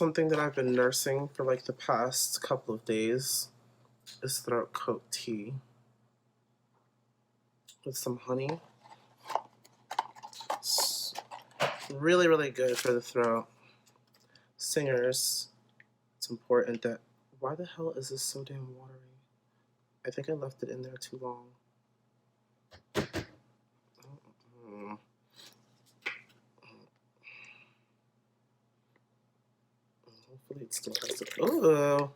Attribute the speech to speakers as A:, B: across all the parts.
A: something that I've been nursing for like the past couple of days is throat coat tea with some honey. It's really, really good for the throat. Singers, it's important that... Why the hell is this so damn watery? I think I left it in there too long. Hopefully it still has it. Ooh.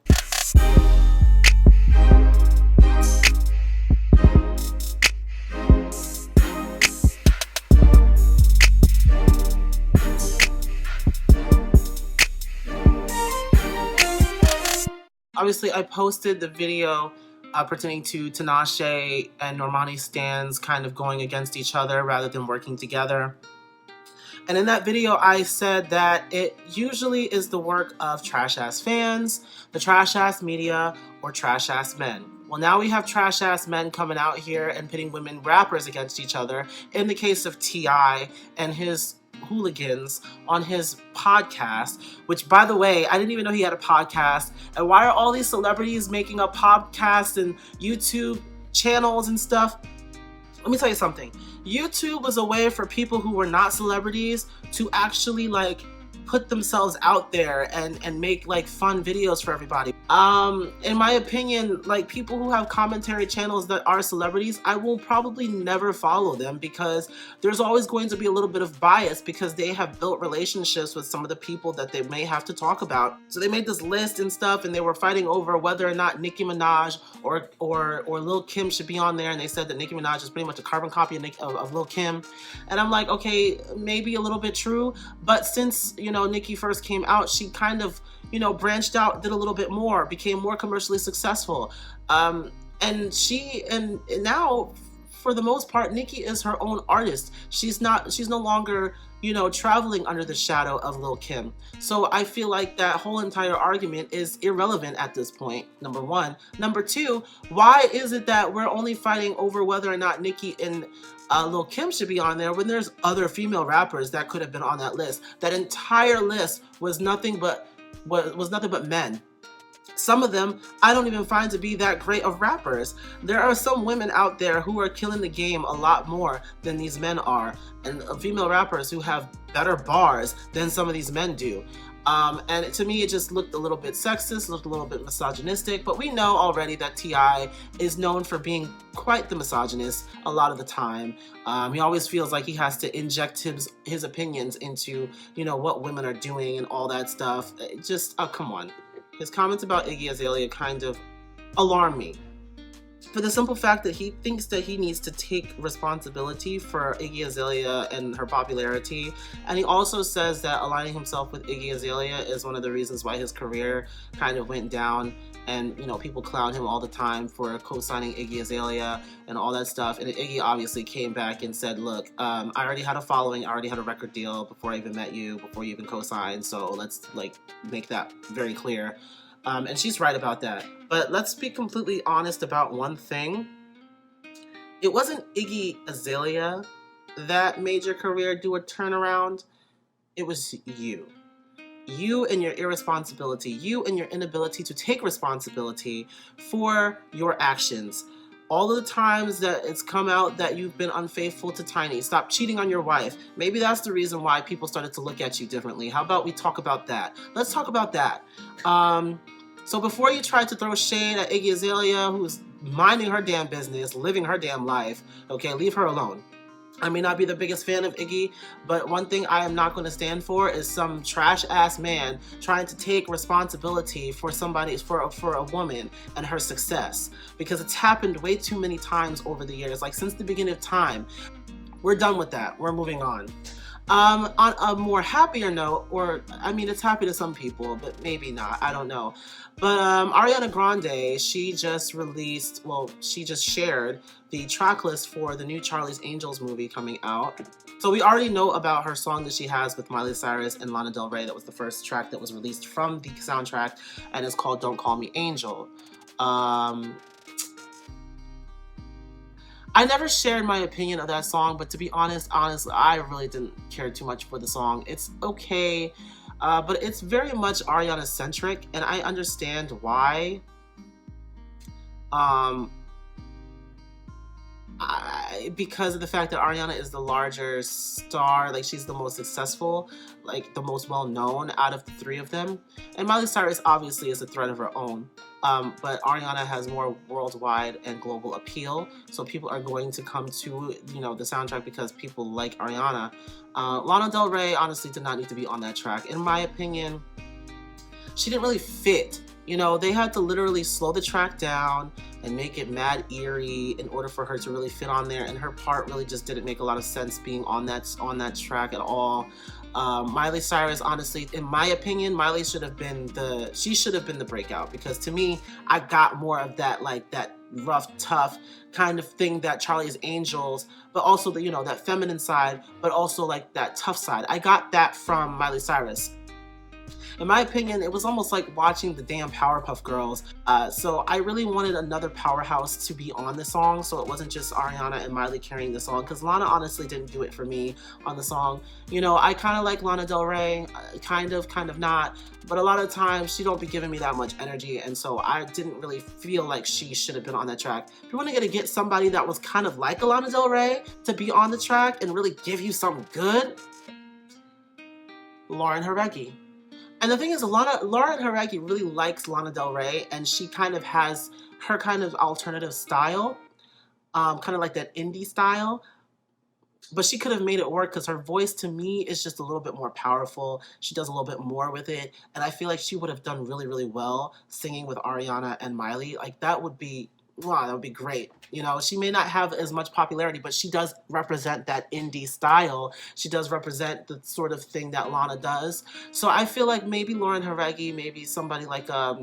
A: Obviously, I posted the video pertaining to Tinashe and Normani stans kind of going against each other rather than working together. And in that video, I said that it usually is the work of trash-ass fans, the trash-ass media, or trash-ass men. Well, now we have trash-ass men coming out here and pitting women rappers against each other. In the case of T.I. and his hooligans on his podcast, which, by the way, I didn't even know he had a podcast. And why are all these celebrities making up podcasts and YouTube channels and stuff? Let me tell you something. YouTube was a way for people who were not celebrities to actually like put themselves out there and make like fun videos for everybody. In my opinion, like people who have commentary channels that are celebrities, I will probably never follow them because there's always going to be a little bit of bias because they have built relationships with some of the people that they may have to talk about. So they made this list and stuff and they were fighting over whether or not Nicki Minaj or Lil Kim should be on there, and they said that Nicki Minaj is pretty much a carbon copy of Lil Kim. And I'm like, okay, maybe a little bit true, but since, you know, Nicki first came out, she kind of, you know, branched out, did a little bit more, became more commercially successful. And now, for the most part, Nicki is her own artist. She's no longer, you know, traveling under the shadow of Lil Kim. So I feel like that whole entire argument is irrelevant at this point, number one. Number two, why is it that we're only fighting over whether or not Nicki and Lil Kim should be on there when there's other female rappers that could have been on that list? That entire list was nothing but men. Some of them I don't even find to be that great of rappers. There are some women out there who are killing the game a lot more than these men are, and female rappers who have better bars than some of these men do. And to me, it just looked a little bit sexist, looked a little bit misogynistic, but we know already that T.I. is known for being quite the misogynist a lot of the time. He always feels like he has to inject his opinions into, you know, what women are doing and all that stuff. It just, oh, come on. His comments about Iggy Azalea kind of alarm me, for the simple fact that he thinks that he needs to take responsibility for Iggy Azalea and her popularity. And he also says that aligning himself with Iggy Azalea is one of the reasons why his career kind of went down. And, you know, people clown him all the time for co-signing Iggy Azalea and all that stuff. And Iggy obviously came back and said, look, I already had a following, I already had a record deal before I even met you, before you even co-signed. So let's like make that very clear. And she's right about that. But let's be completely honest about one thing. It wasn't Iggy Azalea that made your career do a turnaround. It was you. You and your irresponsibility. You and your inability to take responsibility for your actions. All of the times that it's come out that you've been unfaithful to Tiny. Stop cheating on your wife. Maybe that's the reason why people started to look at you differently. How about we talk about that? Let's talk about that. So before you try to throw shade at Iggy Azalea, who's minding her damn business, living her damn life, okay, leave her alone. I may not be the biggest fan of Iggy, but one thing I am not going to stand for is some trash-ass man trying to take responsibility for somebody, for a woman and her success. Because it's happened way too many times over the years, like since the beginning of time. We're done with that. We're moving on. On a more happier note, or I mean, it's happy to some people, but maybe not, I don't know. But Ariana Grande, she just shared the track list for the new Charlie's Angels movie coming out. So we already know about her song that she has with Miley Cyrus and Lana Del Rey. That was the first track that was released from the soundtrack, and it's called Don't Call Me Angel. I never shared my opinion of that song, but to be honestly, I really didn't care too much for the song. It's okay. But it's very much Ariana centric, and I understand why. Um, because of the fact that Ariana is the larger star, like she's the most successful, like the most well known out of the three of them. And Miley Cyrus obviously is a threat of her own. But Ariana has more worldwide and global appeal, so people are going to come to the soundtrack because people like Ariana. Lana Del Rey honestly did not need to be on that track, in my opinion. She didn't really fit. They had to literally slow the track down and make it mad eerie in order for her to really fit on there, and her part really just didn't make a lot of sense being on that track at all. Miley Cyrus, honestly, in my opinion, Miley should have been the breakout, because to me, I got more of that, like that rough, tough kind of thing that Charlie's Angels, but also that feminine side, but also like that tough side. I got that from Miley Cyrus. In my opinion, it was almost like watching the damn Powerpuff Girls. So I really wanted another powerhouse to be on the song, so it wasn't just Ariana and Miley carrying the song, because Lana honestly didn't do it for me on the song. I kind of like Lana Del Rey, kind of not, but a lot of times she don't be giving me that much energy, and so I didn't really feel like she should have been on that track. If you want to get somebody that was kind of like a Lana Del Rey to be on the track and really give you something good, Lauren Jarecki. And the thing is, Lauren Jarecki really likes Lana Del Rey, and she kind of has her kind of alternative style, kind of like that indie style. But she could have made it work, because her voice to me is just a little bit more powerful. She does a little bit more with it, and I feel like she would have done really, really well singing with Ariana and Miley. Like that would be, wow, that would be great. She may not have as much popularity, but she does represent that indie style. She does represent the sort of thing that Lana does. So I feel like maybe Lauren Jarecki, maybe somebody like a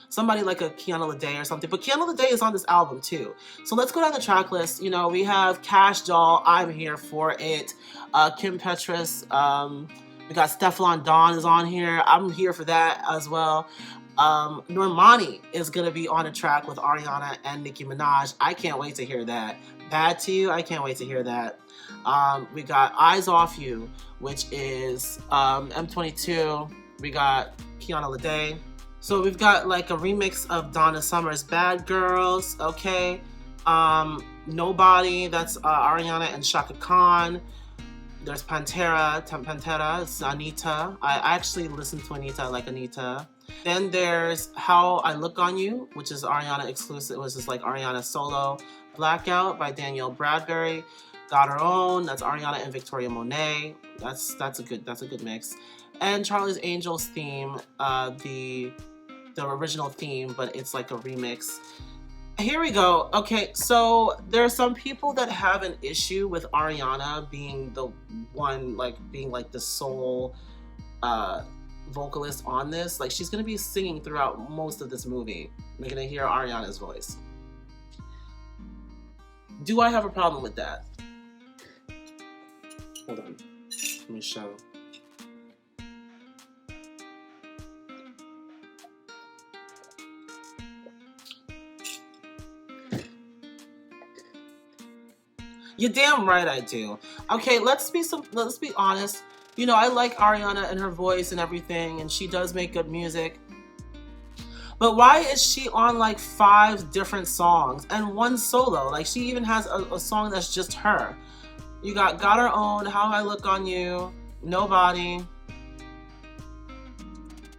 A: Kiana Lede or something. But Kiana Lede is on this album too. So let's go down the track list. We have Cash Doll, I'm Here For It. Kim Petras. We got Stefflon Don is on here. I'm here for that as well. Normani is going to be on a track with Ariana and Nicki Minaj. I can't wait to hear that. Bad to You, I can't wait to hear that. We got Eyes Off You, which is M22. We got Kiana Lede. So we've got like a remix of Donna Summer's Bad Girls, okay? Nobody, that's Ariana and Shaka Khan. There's Pantera, it's Anita. I actually listened to Anita, I like Anita. Then there's How I Look On You, which is Ariana exclusive, which is like Ariana solo. Blackout by Danielle Bradbury. Got Her Own, that's Ariana and Victoria Monet. That's a good mix. And Charlie's Angels theme, the original theme, but it's like a remix. Here we go. Okay, so there are some people that have an issue with Ariana being the one, like being like the sole vocalist on this. Like she's gonna be singing throughout most of this movie. We're gonna hear Ariana's voice. Do I have a problem with that? Hold on. Let me show. You're damn right I do. Okay, let's be honest. I like Ariana and her voice and everything, and she does make good music. But why is she on like 5 different songs and one solo? Like she even has a song that's just her. You got Her Own, How I Look On You, Nobody,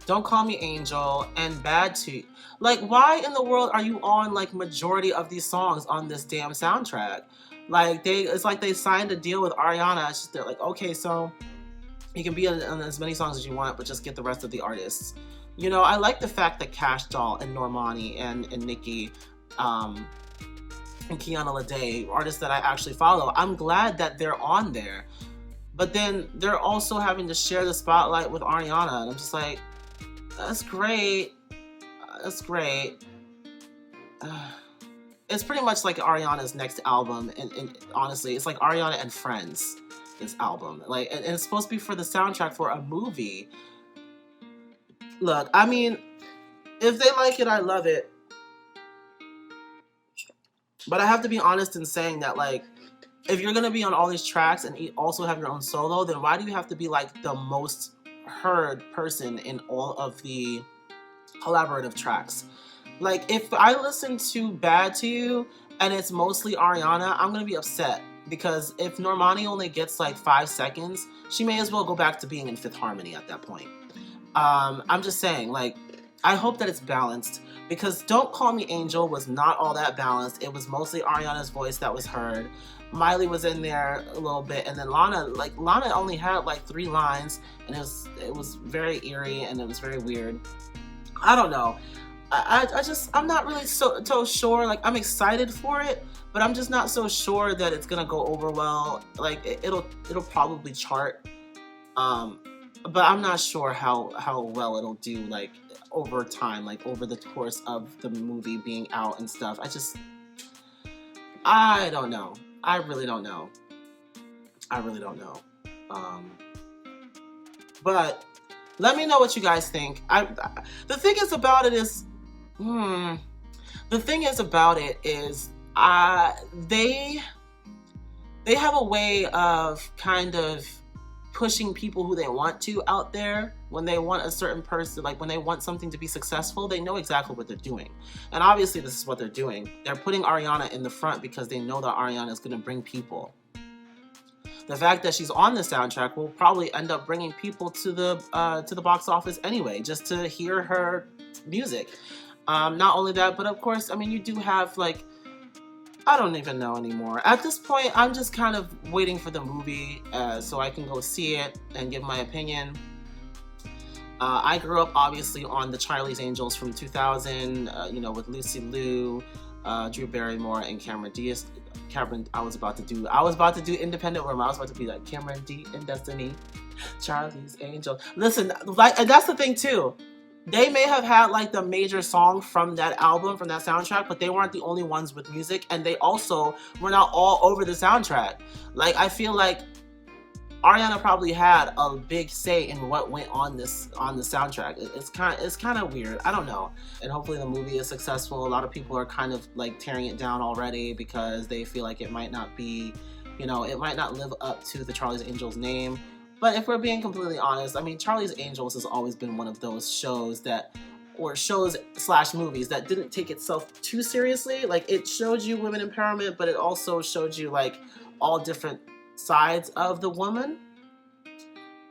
A: Don't Call Me Angel, and Bad to You. Like, why in the world are you on like majority of these songs on this damn soundtrack? Like it's like they signed a deal with Ariana. It's just they're like, okay, so you can be on as many songs as you want, but just get the rest of the artists. I like the fact that Cash Doll and Normani and Nicki and Kiana Lede, artists that I actually follow, I'm glad that they're on there. But then they're also having to share the spotlight with Ariana, and I'm just like, that's great. That's great. It's pretty much like Ariana's next album, and honestly, it's like Ariana and Friends, this album. Like, and it's supposed to be for the soundtrack for a movie. Look, I mean, if they like it, I love it. But I have to be honest in saying that, like, if you're gonna be on all these tracks and also have your own solo, then why do you have to be like the most heard person in all of the collaborative tracks. Like, if I listen to Bad to You and it's mostly Ariana, I'm gonna be upset, because if Normani only gets like 5 seconds, she may as well go back to being in Fifth Harmony at that point. I'm just saying, like, I hope that it's balanced, because Don't Call Me Angel was not all that balanced. It was mostly Ariana's voice that was heard. Miley was in there a little bit, and then Lana only had like 3 lines, and it was very eerie and it was very weird. I don't know. I'm not really so sure. Like, I'm excited for it, but I'm just not so sure that it's gonna go over well. Like, it'll probably chart, but I'm not sure how well it'll do, like, over time, like over the course of the movie being out and stuff. I don't know. I really don't know. But let me know what you guys think. The thing is about it is, they have a way of kind of pushing people who they want to out there. When they want a certain person, like when they want something to be successful, they know exactly what they're doing. And obviously this is what they're doing. They're putting Ariana in the front because they know that Ariana is going to bring people. The fact that she's on the soundtrack will probably end up bringing people to the box office anyway, just to hear her music. Not only that, but of course, I mean, you do have, like, I don't even know anymore. At this point, I'm just kind of waiting for the movie so I can go see it and give my opinion. I grew up obviously on the Charlie's Angels from 2000, with Lucy Liu, Drew Barrymore, and Cameron Diaz. I was about to do Independent Women. I was about to be like Cameron D and Destiny, Charlie's Angel. Listen, like, and that's the thing too. They may have had like the major song from that album, from that soundtrack, but they weren't the only ones with music, and they also were not all over the soundtrack. Like, I feel like Ariana probably had a big say in what went on the soundtrack. It's kind of weird. I don't know. And hopefully the movie is successful. A lot of people are kind of like tearing it down already because they feel like it might not be, it might not live up to the Charlie's Angels name. But if we're being completely honest, I mean, Charlie's Angels has always been one of those shows / movies that didn't take itself too seriously. Like, it showed you women empowerment, but it also showed you like all different sides of the woman.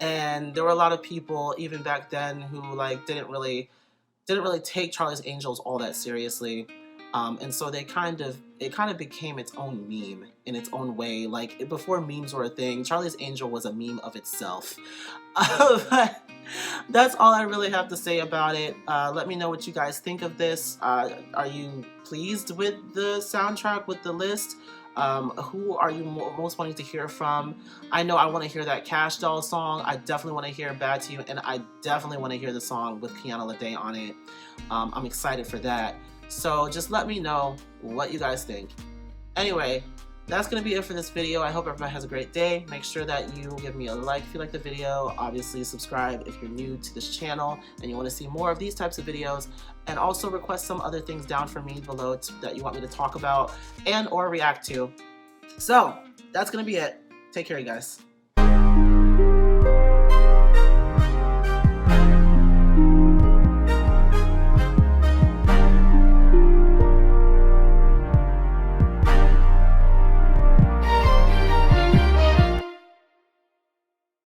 A: And there were a lot of people even back then who like didn't really take Charlie's Angels all that seriously. And so it kind of became its own meme in its own way. Like, before memes were a thing, Charlie's Angel was a meme of itself. But that's all I really have to say about it. Let me know what you guys think of this. Are you pleased with the soundtrack, with the list? Who are you most wanting to hear from? I know I want to hear that Cash Doll song. I definitely want to hear Bad to You, and I definitely want to hear the song with Kiana Lede on it. I'm excited for that. So just let me know what you guys think. Anyway, that's going to be it for this video. I hope everybody has a great day. Make sure that you give me a like if you like the video. Obviously, subscribe if you're new to this channel and you want to see more of these types of videos. And also request some other things down for me below that you want me to talk about and or react to. So, that's going to be it. Take care, you guys.